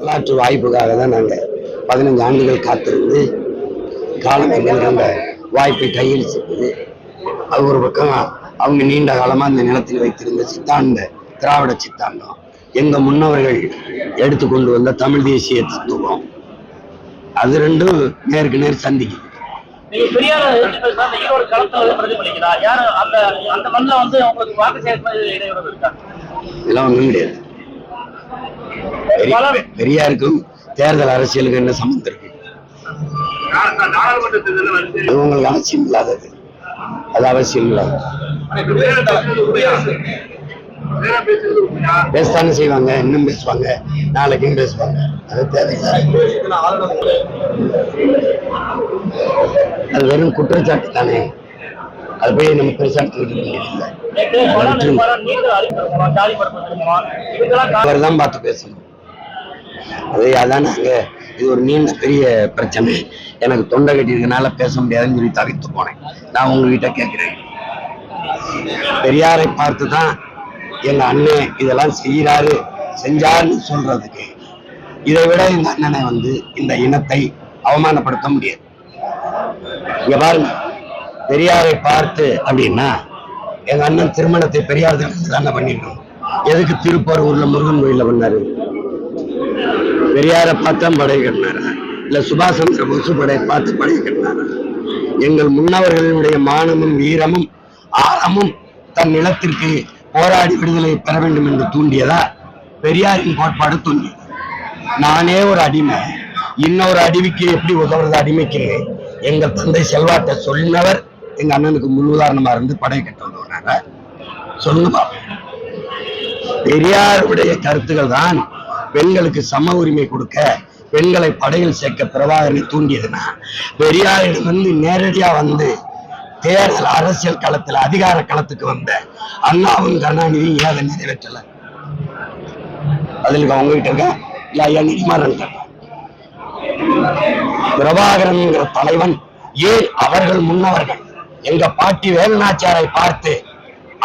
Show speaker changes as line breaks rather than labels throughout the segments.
வரலாற்று வாய்ப்புக்காக தான் நாங்கள் 15 ஆண்டுகள் காத்திருந்து காலம் எங்களுக்கு அந்த வாய்ப்பை கையில் செஞ்சது. அது ஒரு பக்கம். அவங்க நீண்ட காலமாக அந்த நிலத்தில் வைத்திருந்த சித்தாந்த திராவிட சித்தாந்தம், எங்க முன்னவர்கள் எடுத்துக்கொண்டு வந்த தமிழ் தேசிய தத்துவம், அது ரெண்டும் நேருக்கு நேர் சந்திக்குது. இதெல்லாம் ஒண்ணும் கிடையாது. பெரியாருக்கும் தேர்தல் அரசியலுக்கு என்ன சம்பந்தம் இருக்கு? உங்களுக்கு அவசியம் இல்லாதது, அது அவசியம் இல்லாதது. பேசத்தானே செய்வாங்க, இன்னும் பேசுவாங்க, நாளைக்கும் பேசுவாங்க. அது தேவையில்லை. அது வெறும் குற்றச்சாட்டு தானே, அது போய் நம்ம பெருசாட்டு அவர் தான் பார்த்து பேசணும். அதான் நாங்க இது ஒரு நீண்ட பெரிய பிரச்சனை, எனக்கு தொண்டை கட்டியிருக்கனால பேச முடியாதுன்னு சொல்லி தவிர்த்து போனேன். நான் உங்ககிட்ட கேட்கிறேன், பெரியாரை பார்த்து தான் எங்க அண்ணன் இதெல்லாம் செய்யறாரு செஞ்சாருன்னு சொல்றதுக்கு இதை விட எங்க அண்ணனை இந்த இனத்தை அவமானப்படுத்த முடியாது. இங்க பாருங்க, பெரியாரை பார்த்து அப்படின்னா எங்க அண்ணன் திருமணத்தை பெரியார் தானே பண்ணிருக்கோம். எதுக்கு திருப்பூர்ல முருகன் கோயில பண்ணாரு? பெரியாரை பார்த்தா படை கட்டினாரா, இல்ல சுபாஷ் சந்திர போஸ் படை பார்த்து படை கட்டினாரா? எங்கள் முன்னவர்களுடைய மானமும் வீரமும் ஆழமும் தன் நிலத்திற்கு போராடி விடுதலை பெற வேண்டும் என்று தூண்டியதா பெரியாரின் கோட்பாடு தூண்டியது. நானே ஒரு அடிமை, இன்னொரு அடிமைக்கு எப்படி உதவுறது அடிமைக்கு எங்கள் தந்தை செல்வாட்டை சொன்னவர் எங்க அண்ணனுக்கு முன்னுதாரணமா இருந்து படை கட்ட உதவுனாங்க. சொல்லுங்க, பெரியாருடைய கருத்துக்கள் தான் பெண்களுக்கு சம உரிமை கொடுக்க, பெண்களை படையில் சேர்க்க பிரபாகரனை தூண்டியதுன்னா, பெரியாரிடம் நேரடியா தேர்தல் அரசியல் களத்துல அதிகார களத்துக்கு வந்த அண்ணாவும் கருணாநிதியும் ஏன் அதை நிறைவேற்றல? அதுல அவங்ககிட்ட இருக்க இல்ல ஐயா நிதிமாறன் பிரபாகரன் தலைவன் ஏன் அவர்கள் முன்னவர்கள் எங்க பாட்டி வேலுநாச்சியாரை பார்த்து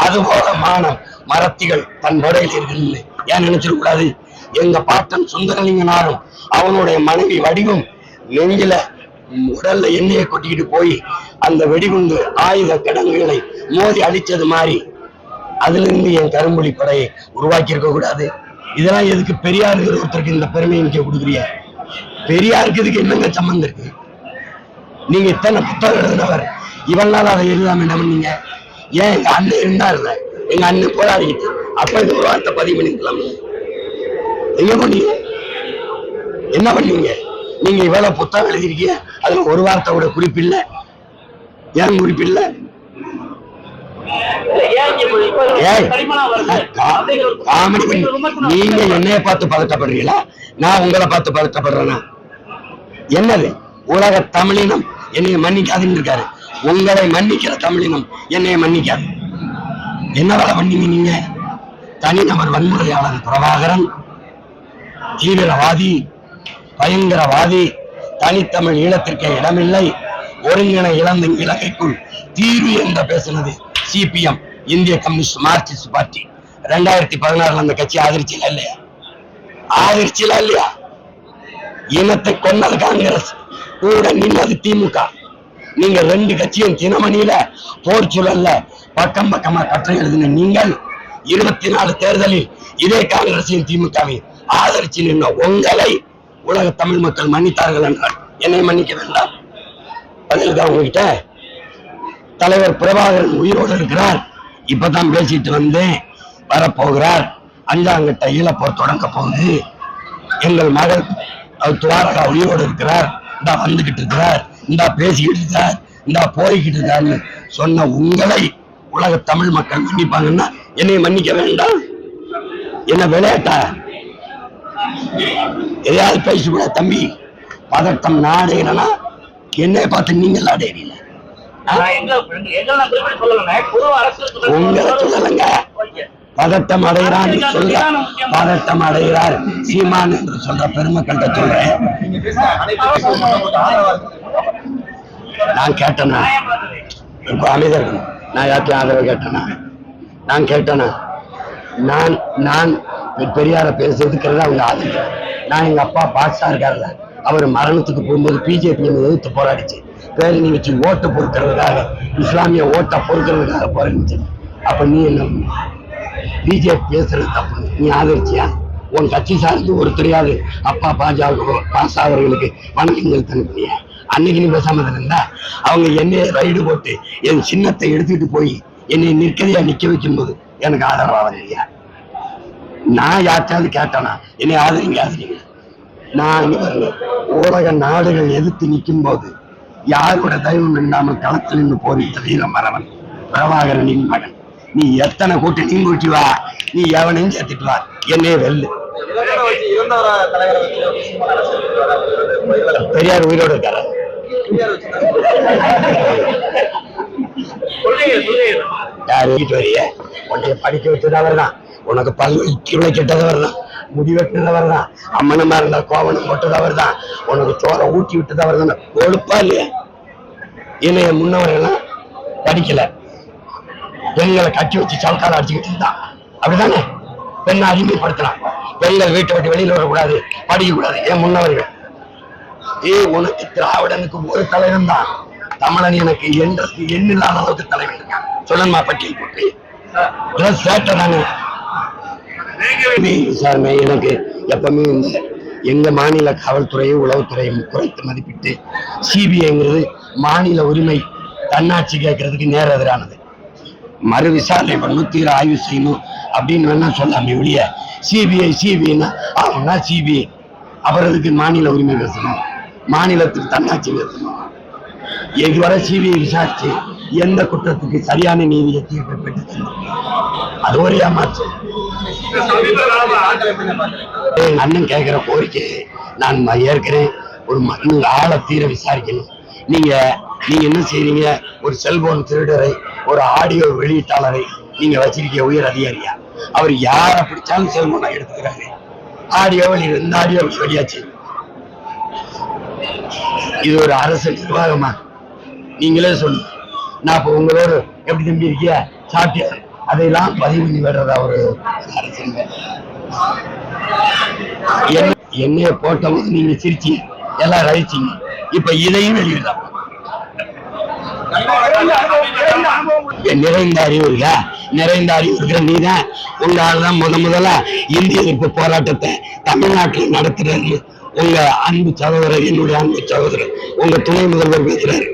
அதுபோல மானம் மரத்திகள் தன் படையில் இருக்கு ஏன் நினைச்சிடக்கூடாது? எங்க பாட்டன் சுந்தரலிங்கனாரும் அவனுடைய மனைவி வடிவும் நெஞ்சில உடல்ல எண்ணெயை கொட்டிக்கிட்டு போய் அந்த வெடிகுண்டு ஆயுத கிடங்குகளை மோதி அடிச்சது மாதிரி அதுல இருந்து என் கரும்புலி படையை உருவாக்கி இருக்க கூடாது. இதெல்லாம் எதுக்கு பெரியாருக்கு ஒருத்தருக்கு இந்த பெருமையை நீங்க கொடுக்குறீங்க? பெரியாருக்கு இதுக்கு என்னங்க சம்பந்தம் இருக்கு? நீங்க இத்தனை புத்தகம் எழுதினவர், இவன் நாள் அதை எழுதாம என்ன பண்ணீங்க? ஏன் எங்க அண்ணன் இருந்தாருல, எங்க அண்ணன் போராடிக்கிட்டு அப்ப இந்த ஒரு வார்த்தை பதிவு பண்ணிக்கலாம். எங்க பண்ணீங்க? என்ன பண்ணீங்க? நீங்க இவ்வளவு புத்தகம் எழுதிருக்கீங்க, அதுல ஒரு வார்த்தையோட குறிப்பில்லை. ஏன் குறிப்பில்லை? நீங்க என்னைய பார்த்து பதட்டப்படுறீங்களா, நான் உங்களை பார்த்து பதட்டப்படுறேன்னா? என்னது உலக தமிழினம் என்னைய மன்னிக்காதுன்னு இருக்காரு, உங்களை மன்னிக்கிற தமிழினம் என்னைய மன்னிக்காது. என்ன வேலை பண்ணீங்க நீங்க? தனிநபர் வன்முறையாளர் பிரபாகரன் தீவிரவாதி, பயங்கரவாதி, தனித்தமிழ் ஈழத்திற்கு இடமில்லை, ஒருங்கிணை இழந்த இலங்கைக்குள் தீர்வு என்று பேசினது சிபிஎம், இந்திய கம்யூனிஸ்ட் மார்க்சிஸ்ட் பார்ட்டி. 2016 அந்த கட்சி ஆதரிச்சல இல்லையா? ஆதரிச்சல இல்லையா? இனத்தை கொன்னது காங்கிரஸ், கூட நின்னது திமுக. நீங்க ரெண்டு கட்சியும் தினமணியில போர் சூழல்ல பக்கம் பக்கமா கற்றை எழுதின நீங்கள் 24 தேர்தலில் இதே காங்கிரஸையும் திமுகவையும் ஆதரிச்சு நின்ற உங்களை உலக தமிழ் மக்கள் மன்னித்தார்கள் என்றால் என்னை மன்னிக்க வேண்டாம்? பதிலுக்கு உங்ககிட்ட தலைவர் பிரபாகரன் உயிரோடு இருக்கிறார், இப்பதான் பேசிட்டு வந்தேன், வரப்போகிறார், 5ஆம் கட்ட ஈழப்போர் தொடங்க போகுது, எங்கள் மகள் துவாரகா உயிரோடு இருக்கிறார், இந்தா வந்துகிட்டு இருக்கிறார், இந்தா பேசிக்கிட்டு இருக்கார், இந்தா போய்கிட்டு இருக்காருன்னு சொன்ன உங்களை உலக தமிழ் மக்கள் மன்னிப்பாங்கன்னா என்னை மன்னிக்க வேண்டாம்? என்ன விளையாட்டா? எதையாவது பேசக்கூட தம்பி, பதட்டம் நாடேனா என்னை பார்த்து நீங்கள் ஆடேறீங்க. உங்களை சொல்லலங்க, பதட்டம் அடைகிறான் சொல்ற, பதட்டம் அடைகிறார் சீமான் என்று சொல்ற பெருமக்கள்கிட்ட சொல்றேன். நான் கேட்டேனா? அமைதியா இருக்கணும். நான் யாருக்கும் ஆதரவு கேட்டேனா? நான் கேட்டேனா? நான் பெரியார பேசுறதுக்கு அவங்க ஆதரிக்க. நான் எங்க அப்பா பாட்ஷா இருக்காருல்ல, அவர் மரணத்துக்கு போகும்போது பிஜேபி எதிர்த்து போராடிச்சு. பேரணி வச்சு ஓட்டை பொறுக்கிறதுக்காக, இஸ்லாமிய ஓட்டை பொறுக்கிறதுக்காக போராடிச்சு. அப்ப நீ என்ன பிஜேபி பேசுறது தப்பு, நீ ஆதரிச்சியா? உன் கட்சி சார்ந்து ஒரு தெரியாது அப்பா பாஷா அவர்களுக்கு வணக்கங்கள் தனிப்படியா? அன்னைக்கு நீ பேசாம இருந்தா அவங்க என்னைய ரைடு போட்டு என் சின்னத்தை எடுத்துட்டு போய் என்னை நிற்கதையா நிக்க வைக்கும் போது எனக்கு ஆதரவா இல்லையா? நான் யாச்சாவது கேட்டானா என்னை ஆதரிங்க. நான் உலக நாடுகள் எதிர்த்து நிற்கும் போது யாரோட தயவும் இல்லாமல் களத்தில் நின்று போரிட்ட வீரம் மரவன் பிரபாகரனின் மகன். நீ எத்தனை கூட்டு நீ கூட்டி வா, நீ எவனையும் சேர்த்துட்டு வா, என்னைய வெல்லு. பெரியார் உயிரோடு இருக்காரு. யாரு வீட்டு வரிய உன்னைய படிக்க வச்சதவர் தான், உனக்கு பல்கலை கெட்டதவர் தான், முடி வெட்டுறதவர் தான், அம்மனமா இருந்தா கோவணம் போட்டதவர் தான், உனக்கு சோறை ஊட்டி விட்டதவர் தானே. கொழுப்பா இல்லையா? இணைய முன்னவரெல்லாம் படிக்கல, பெண்களை கட்டி வச்சு சவுக்கால அடிச்சுக்கிட்டு இருந்தான், அப்படிதானே? பெண்ணை அடிமைப்படுத்தலாம், பெண்கள் வீட்டை விட்டு வெளியில வரக்கூடாது, படிக்க கூடாது. ஏன் முன்னவர்கள் உனக்கு திராவிடனுக்கு ஒரு தலைவன் தான், தமிழன் எனக்கு எண்ணில்லாத அளவுக்கு தலைவன் இருக்கான். சொல்லணுமா பட்டியல் போட்டு சேட்டை தானே விசாரணை. எனக்கு எப்பவுமே இந்த எங்க மாநில காவல்துறையும் உளவுத்துறையும் குறைத்து மதிப்பிட்டு சிபிஐங்கிறது மாநில உரிமை தன்னாட்சி கேட்கறதுக்கு நேர எதிரானது. மறு விசாரணை பண்ணணும், தீர ஆய்வு செய்யணும் அப்படின்னு வேணா சொல்லாம வெளிய சிபிஐன்னா ஆகும்னா சிபிஐ அப்புறம் அதுக்கு மாநில உரிமை பேசணும், மாநிலத்துக்கு தன்னாட்சி பேசணும். இதுவரை சிபிஐ விசாரிச்சு எந்த குற்றத்துக்கு சரியான நீதியை தீர்ப்பை பெற்று தந்தோம். அது ஒரு ஏமாற்று. அண்ணன் கேட்கிற கோரிக்கை நான் ஏற்கிறேன். ஒரு ஆளை தீர விசாரிக்கணும். நீங்க என்ன செய்றீங்க? ஒரு செல்போன் திருடரை, ஒரு ஆடியோ வெளியீட்டாளரை நீங்க வச்சிருக்க உயர் அதிகாரியா? அவர் யாரை பிடிச்சாலும் செல்போனை எடுத்துக்கிறாரு. ஆடியோ இந்த ஆடியோ வெளியாச்சு. இது ஒரு அரசு நிர்வாகமா? நீங்களே சொல்லுங்க. நான் இப்ப உங்களோட எப்படி தம்பி இருக்கிய சாப்பிட்டியா அதையெல்லாம் பதிவு பண்ணி வர்றதா ஒரு அரசு? என்னைய போட்டவங்க நீங்க சிரிச்சீங்க, எல்லாம் ரசிச்சீங்க. இப்ப இதையும் வெளியிடலாம். நிறைந்த அறிவு இருக்கா? நிறைந்த அறிவு இருக்கிற நீதான் உங்க ஆள்தான் முதல்ல இந்திய எதிர்ப்பு போராட்டத்தை தமிழ்நாட்டில் நடத்துறாரு. உங்க அன்பு சகோதரர், என்னுடைய அன்பு சகோதரர், உங்க துணை முதல்வர் பேசுறாரு.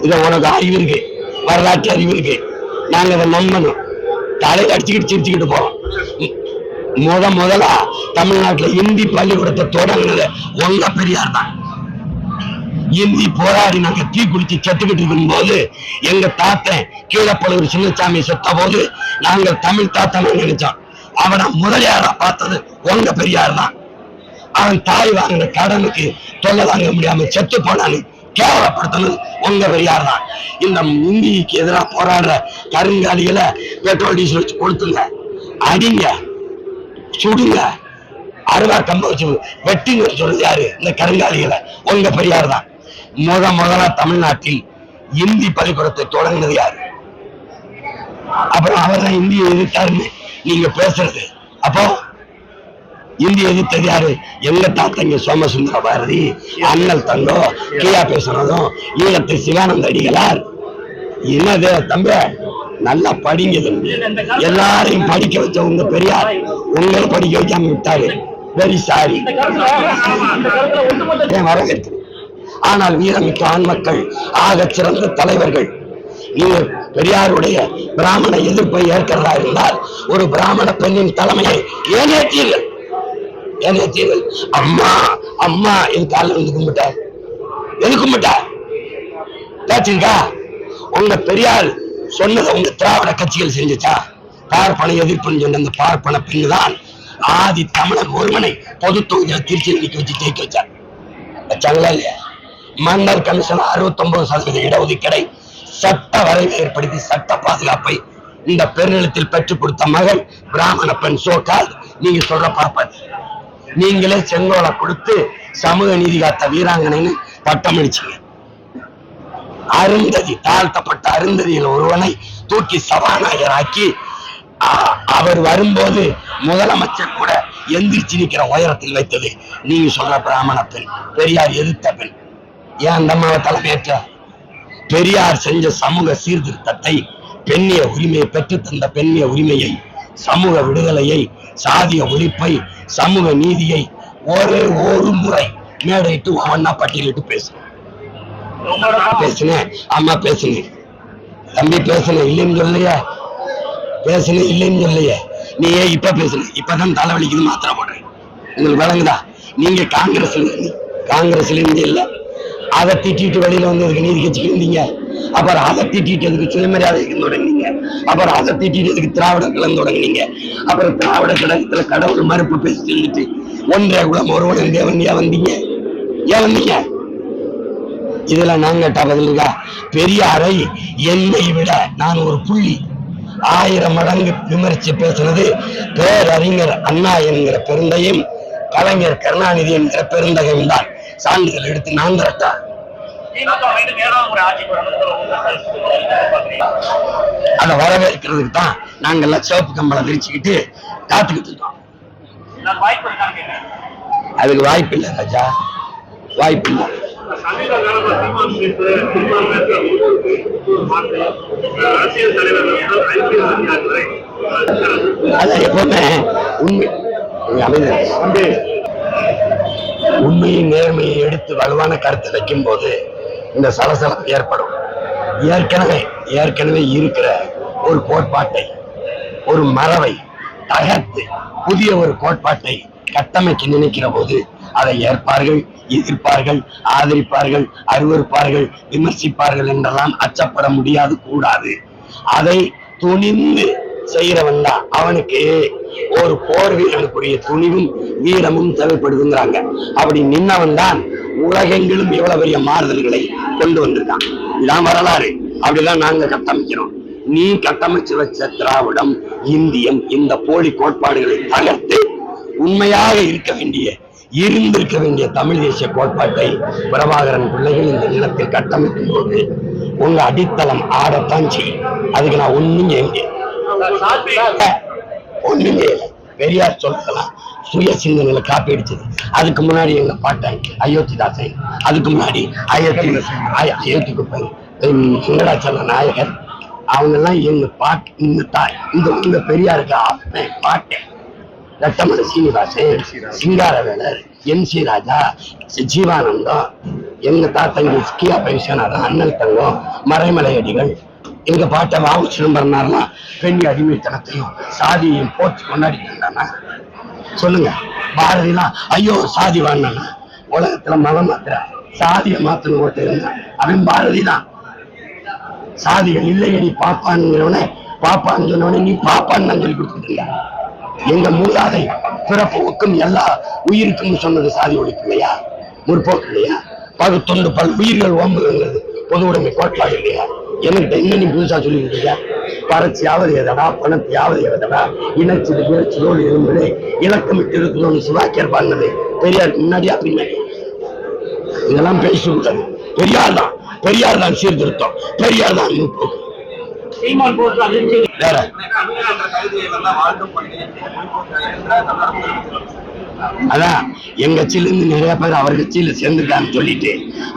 இத உனக்கு அறிவு இருக்கு, வரலாற்று அறிவு இருக்கு. நாங்க அதை நம்பணும். தலையை அடிச்சுக்கிட்டு சிரிச்சுக்கிட்டு போறோம். முதலா தமிழ்நாட்டில் இந்தி பள்ளிக்கூடத்தை தொடங்கினது உங்க பெரியார் தான். இந்தி போராடி நாங்க தீ குளிச்சு செத்துக்கிட்டு இருக்கும் போது எங்க தாத்தன் கீழப்பழுவூர் சின்னசாமி செத்த போது நாங்கள் தமிழ் தாத்தனை நினைச்சோம். அவனை முதலியாரா பார்த்தது உங்க பெரியார் தான். அவன் தாய் வாங்கின கடனுக்கு தொல்லை தாங்க முடியாம செத்து போனான்னு கேவலப்படுத்தணும் உங்க பெரியார் தான். இந்த இந்திக்கு எதிராக போராடுற கருங்காலிகளை பெட்ரோல் டீசல் வச்சு கொளுத்துங்க, அடிங்க, சுடுங்க, அருவா கம்ப வச்சு வெட்டிங்க சொல்றது யாரு? இந்த கருங்காலிகளை உங்க பெரியார் தான். முதலா தமிழ்நாட்டில் இந்தி பள்ளிக்கூடத்தை தொடங்கினது யாரு? அப்புறம் அவர் தான் இந்தியை எதிர்த்தாருன்னு நீங்க பேசுறது. அப்போ இந்திய எதிர்த்தது யாரு? எங்க தாத்தங்க சோமசுந்தர பாரதி, அண்ணல் தங்கோ, கியா பேசுனதும் ஈழத்து சிவானந்த அடிகளார். என்னது தம்பி, நல்லா படிங்க தம்பி. எல்லாரையும் படிக்க வச்ச உங்க பெரியார் உங்களை படிக்க வைக்காம விட்டாரு. Very sorry. வரவேற்று ஆனால் வீரமிக்க ஆண் மக்கள், ஆக சிறந்த தலைவர்கள். நீங்க பெரியாருடைய பிராமண எதிர்ப்பை ஏற்கிறதா இருந்தால் ஒரு பிராமண பெண்ணின் தலைமையை ஏனேற்றீர்கள். அம்மா அம்மா என் காலில் வந்து கும்பிட்டார். எது கும்பிட்டார்? கேட்டீங்களா? உங்க பெரியார் சொன்னதை உங்க திராவிட கட்சிகள் செஞ்சுச்சா? பார்ப்பன எதிர்ப்புன்னு சொன்ன அந்த பார்ப்பன பெண்ணு தான் ஆதி தமிழன் ஒருவனை பொது தொகுதியில திருச்சியில் நிக்க வச்சு ஜெயிக்க வச்சார். வச்சாங்களா இல்லையா? மன்னர் கமிஷன் 69% இடஒதுக்கீடை சட்ட வரைவை ஏற்படுத்தி சட்ட பாதுகாப்பை இந்த பெருநிலத்தில் பெற்றுக் கொடுத்த மகள் பிராமண பெண் சோகால். நீங்க சொல்ற பார்ப்பது நீங்களே செங்கோலை கொடுத்து சமூக நீதி காத்த வீராங்கனைன்னு பட்டம் அளிச்சீங்க. அருந்ததி, தாழ்த்தப்பட்ட அருந்ததியில் ஒருவனை தூக்கி சபாநாயகராக்கி அவர் வரும்போது முதலமைச்சர் கூட எந்திரிச்சு நிக்கிற உயரத்தில் வைத்தது நீங்க சொல்ற பிராமண பெண், பெரியார் எதிர்த்த பெண். ஏன் அந்த அம்மாவை தலைமையேற்ற? பெரியார் செஞ்ச சமூக சீர்திருத்தத்தை, பெண்ணிய உரிமையை பெற்று தந்த பெண்ணிய உரிமையை, சமூக விடுதலையை, சாதிய ஒழிப்பை, சமூக நீதியை ஒரே ஒரு முறை மேடையிட்டு ஒவ்வொன்னா பட்டியலிட்டு பேசுனேன். அம்மா பேசுனேன், தம்பி பேசுனேன், இல்லைன்னு சொல்லையே, பேசுனேன் இல்லைன்னு சொல்லையே. நீ ஏன் இப்ப பேசுன? இப்பதான் தலைவலிக்குது மாத்திரை போடுறேன். உங்களுக்கு விளங்குதா? நீங்க காங்கிரஸ்ல இருந்து இல்ல, அதை திட்டிட்டு வெளியில வந்து அதுக்கு நீதி கட்சிக்கு இருந்தீங்க. அப்புறம் அதை திட்டிட்டு அதுக்கு சுயமரியாதை தொடங்கினீங்க. அப்புறம் அதை திட்டிட்டு அதுக்கு திராவிட கலந்து தொடங்கினீங்க. அப்புறம் திராவிட கழகத்துல கடவுள் மறுப்பு பேசி சொல்லிட்டு ஒன்றே குலம் ஒருவன் தேவன் ஏன் வந்தீங்க? ஏன் வந்தீங்க? இதுல நாங்க கேட்டா பதில் இருக்கா? பெரியாரை என்னை விட நான் ஒரு புள்ளி 1000 மடங்கு விமர்சிச்சு பேசுனது பேரறிஞர் அண்ணா என்கிற பெருந்தையும் கலைஞர் கருணாநிதி என்கிற பெருந்தகையும் தான். சான்றிதழ் எடுத்து நான் திரட்டா. அதை வரவேற்கிறதுக்கு தான் நாங்கெல்லாம் சிவப்பு கம்பளம் விரிச்சுக்கிட்டு காத்துக்கிட்டு இருக்கோம். அதுக்கு வாய்ப்பு இல்லை ராஜா, வாய்ப்பு இல்லை. அதான் எப்பவுமே உண்மையை நேர்மையை எடுத்து வலுவான கருத்தை வைக்கும் போது இந்த சலசலப்பு ஏற்படும். ஏற்கனவே இருக்கிற ஒரு கோட்பாட்டை, ஒரு மரபை தகர்த்து புதிய ஒரு கோட்பாட்டை கட்டமைக்க நினைக்கிற போது அதை ஏற்பார்கள், எதிர்ப்பார்கள், ஆதரிப்பார்கள், அருவருப்பார்கள், விமர்சிப்பார்கள் என்றெல்லாம் அச்சப்பட முடியாது, கூடாது. அதை துணிந்து செய்யறவன் தான். அவனுக்கு ஒரு போர் வீரனுக்குரிய துணிவும் வீரமும் தேவைப்படுதுங்கிறாங்க. அப்படி நின்னவன் தான் உலகெங்கிலும் எவ்வளவு பெரிய மாறுதல்களை கொண்டு வந்திருக்கான். இதான் வரலாறு. அப்படிதான் நாங்க கட்டமைக்கிறோம். நீ கட்டமைச்சு வச்ச திராவிடம், இந்தியம், இந்த போலி கோட்பாடுகளை தகர்த்து உண்மையாக இருந்திருக்க வேண்டிய தமிழ் தேசிய கோட்பாட்டை பிரபாகரன் பிள்ளைகள் இந்த நிலத்தில் கட்டமைக்கும் போது உங்க அடித்தளம் ஆடத்தான் செய்யும். அதுக்கு நான் ஒண்ணும் செய்ய பெரியார் சொல்லலாம் சுய சிந்தனையில காப்பி அடிச்சது. அதுக்கு முன்னாடி எங்க பாட்டன் அயோத்திதாசன், அதுக்கு முன்னாடி அயோத்திக்கு போய் வெங்கடாச்சல நாயகர், அவங்க எல்லாம் எங்க பாட்டு இந்த பெரியாருக்கு பாட்டேன். ரத்தமலை சீனிவாசன், சிங்காரவேலர், NC ராஜா, ஜீவானந்தம், எங்க தாத்தங்க கியா விஸ்வநாதன், அண்ணல் தங்கம், மறைமலை அடிகள், எங்க பாட்ட வாவு சிதம்பரனார்லாம் பெண் அடிமைத்தனத்தையும் சாதியையும் போட்டு கொண்டாடிட்டு இருந்தானா? சொல்லுங்க. பாரதிலாம் ஐயோ சாதி வாங்கினா உலகத்துல மதம் மாத்திர சாதியை மாத்தணும் போட்டு இருந்தான். அவன் பாரதி தான். சாதிகள் இல்லையே நீ பாப்பான்னு பாப்பான்னு சொன்னவனே நீ பாப்பான்னு தான் சொல்லி கொடுத்துட்டு. எங்க மூதாதை பிறப்புக்கும் எல்லா உயிருக்கும் சொன்னது சாதி ஒழிப்பு இல்லையா? முற்போக்கு இல்லையா? பகுத்தொண்டு பல் உயிர்கள் ஓம்புங்கிறது பொது உடைமை கோட்பாடு இல்லையா? என்கிட்ட என்ன நீ புதுசா சொல்லிக்கிட்டீங்க? பறச்சியாவது எதடா, பணத்தையாவது எதடா, இணைச்சது விளைச்சலோடு இருந்தது இலக்கமிட்டு இருக்கணும்னு சிவாக்கியர் பாடினது பெரியாருக்கு முன்னாடியா பின்னாடி? இதெல்லாம் பேசுகிறது பெரியார் தான் சீர்திருத்தம், பெரியார் தான் முற்போக்கு. வேற அதான் என் கட்சியில இருந்து நிறைய பேர் அவர் கட்சியில சேர்ந்துட்டான்னு சொல்லிட்டு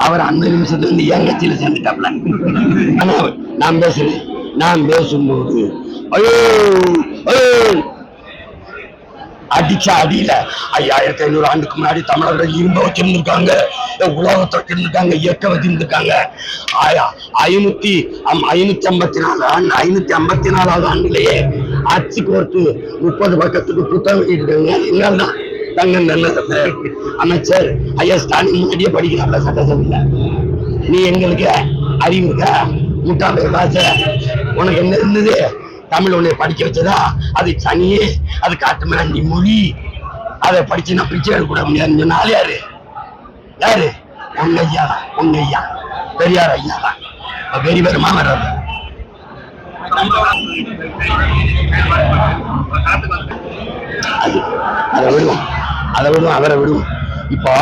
அவர் அந்த நிமிஷத்துல இருந்து என் கட்சியில சேர்ந்துட்டாப்ல. ஆனா நான் பேசும்போது ஐயோ அடிச்ச அடியில 5500 ஆண்டுக்கு முன்னாடி தமிழர்கள் இரும்ப வச்சிருந்திருக்காங்க, உலகத்தை வச்சிருந்திருக்காங்க, இயக்க வச்சிருந்திருக்காங்க. 554வது ஆண்டுலயே அச்சு கோர்த்து 30 பக்கத்துக்கு புத்தகம் இருக்காங்க. என்னால்தான் தங்கம் நல்ல அமைச்சர் ஐயா ஸ்டாலின் முன்னாடியே படிக்கிறாப்ல சட்டசபையில. நீ எங்களுக்கு அறிவு இருக்க முட்டாள பாச, உனக்கு என்ன இருந்தது? தமிழ் உன்னை படிக்க வச்சதா? அது சனியே, அது காட்டு மிராண்டி மொழி, அதை படிச்சு நான் பிச்சை எடுக்க கூட முடியாதுன்னு சொன்னாலே யாரு? உன்னையா பெரியார் ஐயா தான். பெரிய பெருமா வர்றது அதை விடுவோம் அவரை விடுவோம். இப்போ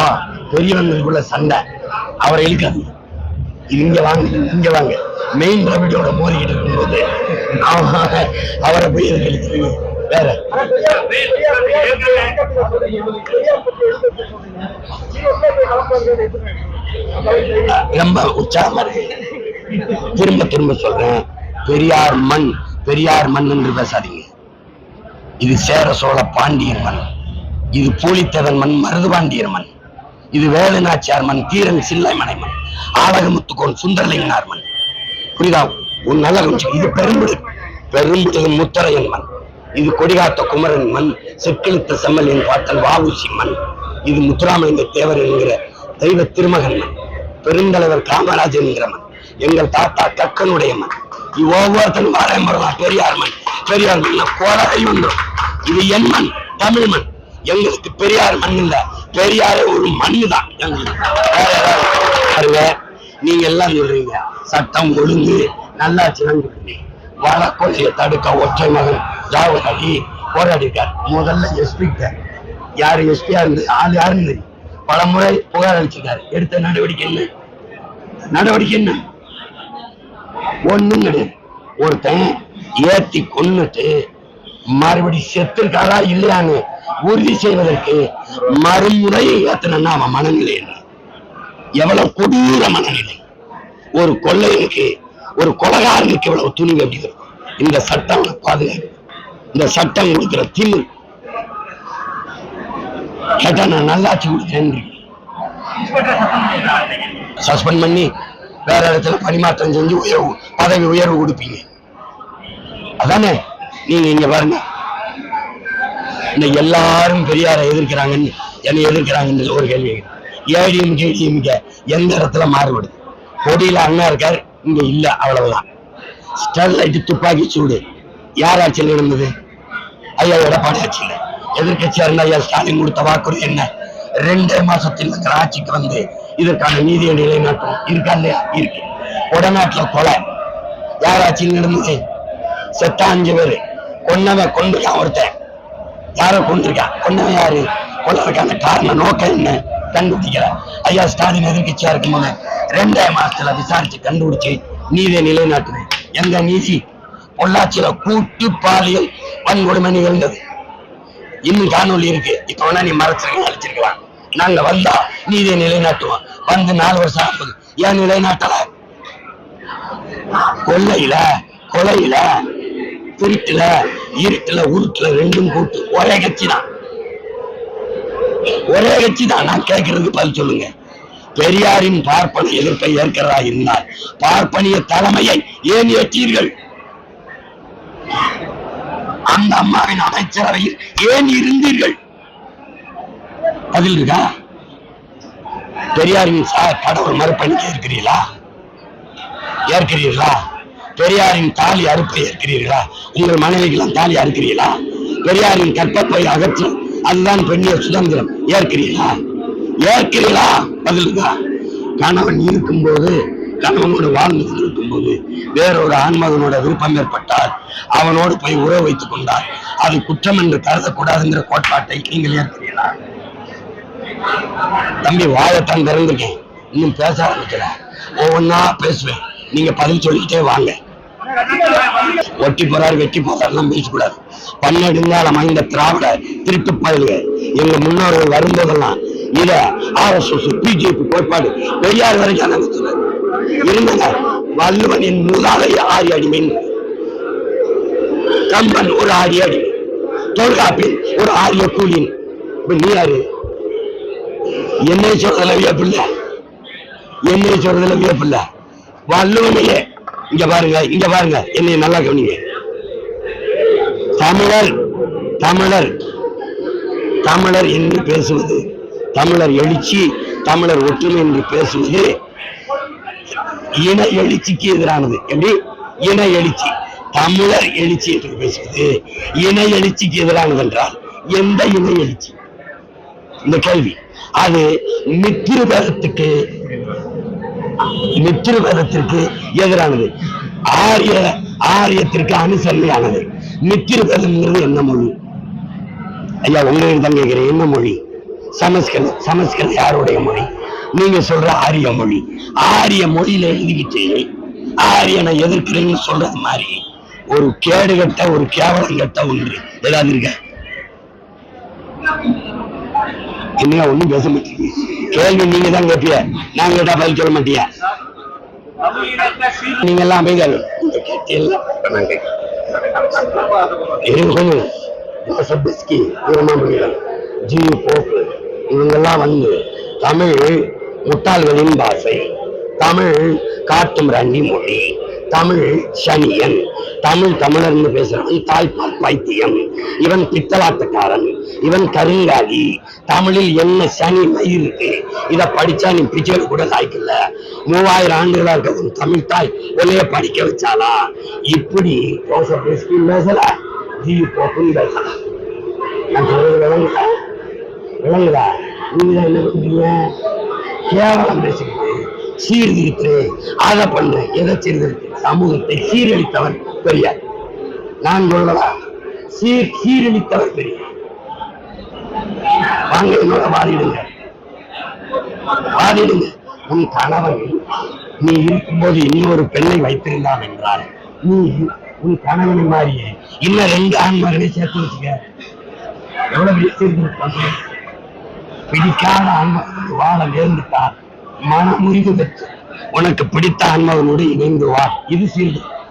பெரியவங்களுக்குள்ள சண்டை அவரை இழுக்காது. இங்க வாங்க மெயின் ரவிடியோட மோதிக்கிட்டு இருக்கும்போது அவரை போய் எதிர்த்து வேற ரொம்ப உற்சாகமா இருக்கு. திரும்ப சொல்றேன், பெரியார் மண் என்று பேசாதீங்க. இது சேர சோழ பாண்டியர் மண், இது பூலித்தேவன் மண், மருதுபாண்டியர் மண், இது வேலுநாச்சியார் மண், தீரன் சில்லைமனை மண், ஆலகமுத்துக்கோன் சுந்தரலிங்கனார் மண். புரியுதா? ஒரு நல்ல இது பெரும்புடு முத்தரையன் மண், இது கொடிகாத்த குமரன் மண், செக்கிழுத்த செம்மலின் பாட்டன் வாவுசி மண், இது முத்துராமலிங்க தேவர் என்கிற தெய்வ திருமகன் மண், பெருந்தலைவர் காமராஜன் என்கிற மண், எங்கள் தாத்தா கக்கனுடைய மண். ஒவ்வொருத்தரும் வாரம்பரலாம் பெரியார் மண் கோலாகி வந்துடும். இது என் மண், தமிழ் மண். எங்களுக்கு பெரியார் மண் இல்ல, பெரியாரே ஒரு மண்ணு தான் எங்களுக்கு. நீங்க எல்லாம் சொல்றீங்க சட்டம் ஒழுங்கு நல்லாச்சு சொல்றீங்க. வழக்கொலையை தடுக்க ஒற்றை மகன் ஜாவத் அலி போராடி இருக்கார். முதல்ல எஸ்பி யாரு எஸ்பியா இருந்து ஆள் யாருன்னு பல முறை புகார் அளிச்சிருக்காரு. எடுத்த நடவடிக்கை என்ன? ஒண்ணும் கிடையாது. ஒருத்தன் ஏத்தி கொன்னுட்டு மறுபடி செத்துருக்காரா இல்லையான்னு உறுதி செய்வதற்கு மறுமுறை ஏத்தனா அவன் மனநிலை என்ன? எவ்வளவு கொடூர மனநிலை! ஒரு கொள்ளையனுக்கு, ஒரு கொலகாரனுக்கு எவ்வளவு துணிவு அப்படிங்கிறது. இந்த சட்டம் பாதுகாப்பு, இந்த சட்டம் கொடுக்கிற திமிழ் கேட்டா நான் நல்லாட்சி கொடுக்கிறேன். சஸ்பெண்ட் பண்ணி வேற இடத்துல பரிமாற்றம் செஞ்சு பதவி உயர்வு கொடுப்பீங்க. அதானே நீங்க இங்க பாருங்க, இந்த எல்லாரும் பெரியாரை எதிர்க்கிறாங்கன்னு என்னை எதிர்க்கிறாங்கன்னு ஒரு கேள்வி. ஏடிஎம்கே எந்த இடத்துல மாறுபடுது? கொடியில அண்ணா இருக்காரு, இங்க இல்ல, அவ்வளவுதான். ஸ்டெர்லைட் துப்பாக்கி சூடு யார் ஆட்சியில் நடந்தது? ஐயா எடப்பாடி ஆட்சியில். எதிர்கட்சியா இருந்தா ஐயா ஸ்டாலின் கொடுத்த வாக்குறுதி என்ன? 2 மாசத்தில் ஆட்சிக்கு வந்து இதற்கான நீதியை நிலைநாட்டும் இருக்கா இல்லையா? இருக்கு. உடநாட்டுல கொலை யார் ஆட்சியில் நடந்தது? செத்த 5 பேரு, கொன்னவன் கொண்டிருக்கான் ஒருத்தன். யார கொண்டிருக்கான்? கொன்னவன் யாரு? கொள்ளதுக்கான காரண நோக்கம் என்ன கண்டுபிடிக்கிற. ஐயா ஸ்டாலின் எதிர்கட்சியா இருக்கும்போது 2 மாசத்துல விசாரிச்சு கண்டுபிடிச்சு நீதியை நிலைநாட்டுது. எங்க நீதி? பொள்ளாச்சியில கூட்டு பாலியல் வன்கொடுமை நிகழ்ந்தது. இன்னும் காணொலி இருக்கு. இப்ப வேணா நீ மறைச்சிருக்க அழிச்சிருக்கலாம். நாங்க வந்தா நீதியை நிலைநாட்டுவோம். வந்து 4 வருஷம் ஆகுது. ஏன் நிலைநாட்டல? கொலையில திருட்டுல இருட்டுல உருட்டுல ரெண்டும் கூட்டு ஒரே கட்சி தான். நான் கேட்கறதுக்கு பதில் சொல்லுங்க. பெரியாரின் பார்ப்பன எதிர்ப்பை ஏற்கிறதா இருந்தால் பார்ப்பனிய தலைமையை ஏன் ஏற்றீர்கள்? அந்த அம்மாவின் அமைச்சரவையில் ஏன் இருந்தீர்கள்? பதில் இருக்கா? பெரியாரின் கடவுள் மறுப்பணிக்க ஏற்கிறீர்களா? பெரியாரின் தாலி அறுப்பை ஏற்கிறீர்களா? உங்கள் மனைவிக்கெல்லாம் தாலி அறுக்கிறீர்களா? பெரியாரின் கற்பப்பை அகற்றும் அதுதான் பெண்ணிய சுதந்திரம் ஏற்கிறீர்களா? பதிலுங்க. கணவன் இருக்கும்போது, கணவனோடு வாழ்ந்து கொண்டிருக்கும்போது வேறொரு ஆண்மகனோட விருப்பம் ஏற்பட்டால் அவனோடு போய் உறவு வைத்துக் கொண்டால் அது குற்றம் என்று கருதக்கூடாதுங்கிற கோட்பாட்டை நீங்கள் ஏற்கிறீர்களா? தம்பி வாயத்தான் திறந்திருக்கேன், இன்னும் பேச ஆரம்பிக்கல. ஒவ்வொன்னா பேசுவேன், நீங்க பதில் சொல்லிக்கிட்டே வாங்க. ஒட்டி போறாரு வெட்டி போறாருலாம் பேசக்கூடாது. பன்னெடுங்காலம் இந்த திராவிட திருட்டு பயல்க எங்க முன்னோர்கள் வரும்போதெல்லாம் இத RSS பிஜேபி கோட்பாடு பெரியார் வரைக்கும் இருந்தாங்க. வள்ளுவனின் மூதாதை ஆரி அடிமை, கம்பன் ஒரு ஆரி அடிமை, தொல்காப்பில் ஒரு ஆரிய கூலின். நீ யாரு? என்னை சொல்றதுல வியப்பில்ல. வள்ளுவனையே இங்க பாருங்க, என்னை நல்லா கவனிங்க. தமிழர் என்று பேசுவது, தமிழர் எழுச்சி, தமிழர் ஒற்றுமை என்று பேசுவது இன எழுச்சிக்கு எதிரானது. எப்படி? இன எழுச்சி. தமிழர் எழுச்சி என்று பேசுவது இன எழுச்சிக்கு எதிரானது என்றால் எந்த இன எழுச்சி? இந்த கேள்வி. அது மித்திருவேதத்திற்கு எதிரானது, ஆரியத்திற்கு அனுசரணையானது. மித்திருவேதம்ங்கிறது என்ன மொழி? ஐயா உங்களுக்கு தான் கேட்கிறேன், என்ன மொழி? சமஸ்கிருதம் யாருடைய மொழி? நீங்க சொல்ற ஆரிய மொழி, ஆரிய மொழியில எழுதிக்கிட்டு ஆரியனை எதிர்க்கிறேன்னு சொல்றது மாதிரி ஒரு கேடு கட்ட ஒரு கேவலம் கட்ட ஒன்று ஏதாவது இருக்க? என்ன ஒண்ணும் பேச மாட்டீங்க. கேள்வி நீங்க தான் கேட்பிய, நான் கேட்டா பதில் சொல்ல மாட்டியா? நீங்க எல்லாம் அமைதியாக இவங்கெல்லாம் வந்து தமிழ் முட்டாள்களின் பாஷை, தமிழ் காட்டும் ரன்னி மொழி, தமிழ் சனியன், தமிழ் தமிழர்னு பேசுறவன் தாய்ப்பால் பைத்தியம், இவன் பித்தலாட்டக்காரன், இவன் கருங்காலி, தமிழில் என்ன சனி மயிர் இருக்கு, இதை படிச்சா நீ பிச்சை கூட லாய்க்கல, 3000 ஆண்டுகளா இருக்க தமிழ் தாய் ஒன்னைய படிக்க வச்சாலா? இப்படி பேசல, ஜியு போக்குன்னு பேசல. நான் சொல்றது விளங்குதா? விளங்குதா? நீங்க என்ன பண்றீங்க? கேவலம் பேசிக்கிட்டு சீர்திருத்து, அதை பண்ண எதை சீர்திருத்து? சமூகத்தை சீரழித்தவன் பெரியார். நான் சொல்லலா, சீரழித்தவர் பெரியார். வாங்க என்னோட வாதிடுங்க, வாதிடுங்க. உன் கணவன் நீ இருக்கும்போது இன்னொரு பெண்ணை வைத்திருந்தான் என்றால் நீ உன் கணவனை மாறியே இன்னும் 2 ஆண் மகனை சேர்த்து வச்சுக்க. எவ்வளவு பெரிய சீர்திருத்தம்! பிடிக்காத ஆண்மகனோடு வாழ நேர்ந்துட்டார், மனமுறிவு பெற்று உனக்கு பிடித்த ஆண்மகனோடு இணைந்து வா. இது சீர்திருத்தம்,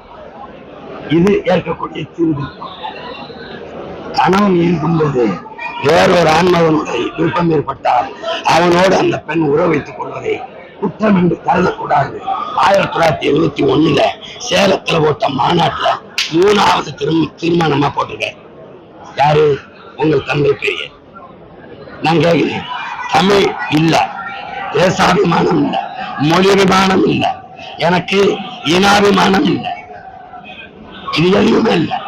இது ஏற்கக்கூடிய சீர்திருத்தம். கணவன் இருக்கும்போது வேறொரு ஆண்மகனுடைய விருப்பம் ஏற்பட்டால் அவனோடு அந்த பெண் உறவு வைத்துக் கொள்வதை குற்றம் என்று கருதக்கூடாது. 1971 சேலத்துல போட்ட மாநாட்டுல 3வது தீர்மானமா போட்டிருக்க. யாரு? உங்கள் தந்தை பெரியார். நான் கேட்கிறேன், தமிழ் இல்ல, தேசாபிமானம் இல்ல, மொழிபிமானம் இல்ல, எனக்கு இனாபிமானம் இல்ல, இது எதுவுமே இல்லை.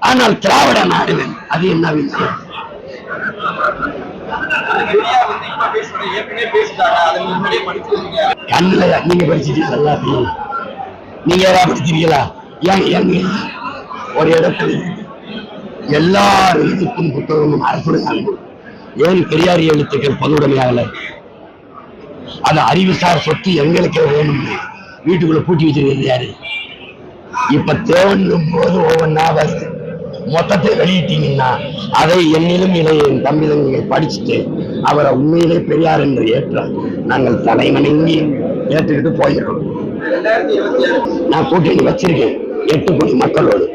ஆனால் திராவிட நாடுகள் அது என்ன விஷயம்? கண்ணுல நீங்க படிச்சுட்டீங்க, எல்லாத்தையும் நீங்க ஏதாவது படிச்சிருக்கீங்களா? ஏன் ஒரு இடத்துல எல்லார் எழுத்துக்கும் புத்தகமும் அரசுடைய ஏன் பெரியார் எழுத்துக்கள் பொதுவுடைமையாகல? அது அறிவுசார் சொத்து எங்களுக்கு வேணும், வீட்டுக்குள்ள பூட்டி வச்சிருக்கிறது யாரு? இப்ப தேவனும் போது ஒவ்வொன்னா வருது, மொத்தத்தை வெளியிட்டீங்கன்னா அதை என்னிலும் இளைய தம்பி தங்கிகள் படிச்சுட்டு அவரை உண்மையிலே பெரியார் என்று ஏற்ற நாங்கள் தலைவணங்கி ஏற்றுக்கிட்டு போயிடுறோம். நான் கூட்டணி வச்சிருக்கேன் 8 கோடி மக்களோடு.